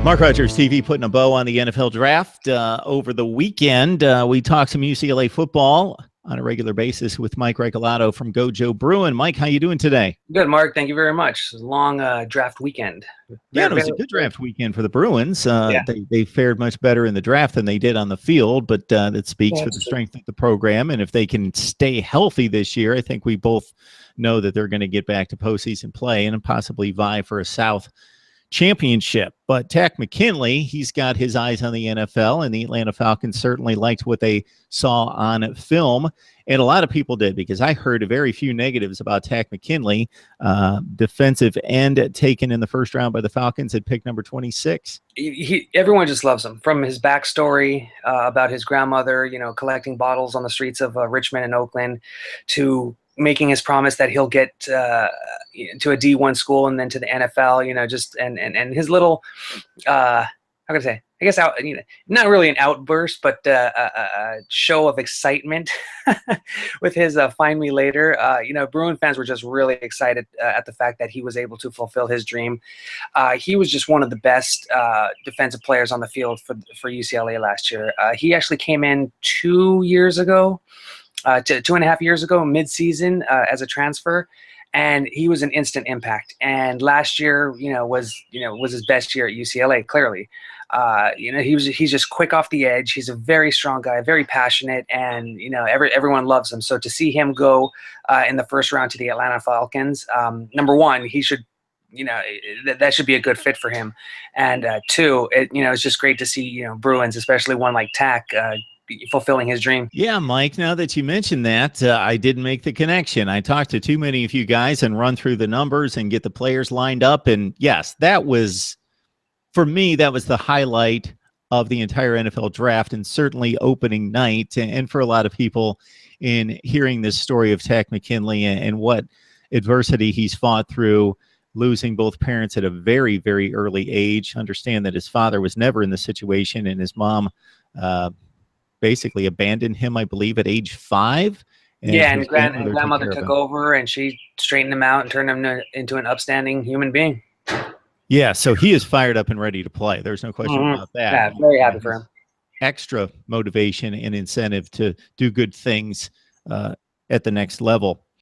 Mark Rogers TV putting a bow on the NFL draft over the weekend. We talked some UCLA football on a regular basis with Mike Regalado from Gojo Bruin. Mike, how you doing today? Good, Mark. Thank you very much. It was a long draft weekend. Yeah, it was a good draft weekend for the Bruins. Yeah. They fared much better in the draft than they did on the field, but that speaks for the That's true. strength of the program. And if they can stay healthy this year, I think we both know that they're going to get back to postseason play and possibly vie for a South championship. But Takk McKinley, he's got his eyes on the NFL, and the Atlanta Falcons certainly liked what they saw on film. And a lot of people did, because I heard very few negatives about Takk McKinley, defensive end taken in the first round by the Falcons at pick number 26. Everyone just loves him, from his backstory about his grandmother, collecting bottles on the streets of Richmond and Oakland, to making his promise that he'll get to a D1 school and then to the NFL, just and his little, how can I say, I guess not really an outburst, but a show of excitement with his "Find Me Later." Bruin fans were just really excited at the fact that he was able to fulfill his dream. He was just one of the best defensive players on the field for UCLA last year. He actually came in 2 years ago. 2.5 years ago, mid-season, as a transfer, and he was an instant impact. And last year, was his best year at UCLA. Clearly, he's just quick off the edge. He's a very strong guy, very passionate, and everyone loves him. So to see him go in the first round to the Atlanta Falcons, number one, he should. That should be a good fit for him, and two, it's just great to see Bruins, especially one like Takk, fulfilling his dream. Yeah, Mike, now that you mentioned that, I didn't make the connection. I talked to too many of you guys and run through the numbers and get the players lined up. And yes, that was, for me, that was the highlight of the entire NFL draft, and certainly opening night. And for a lot of people, in hearing this story of Takk McKinley and what adversity he's fought through, losing both parents at a very, very early age. Understand that his father was never in the situation, and his mom basically abandoned him, I believe, at age 5. And grandmother took over, and she straightened him out and turned him into an upstanding human being. Yeah, so he is fired up and ready to play. There's no question about that. Yeah, very happy for him. Extra motivation and incentive to do good things at the next level.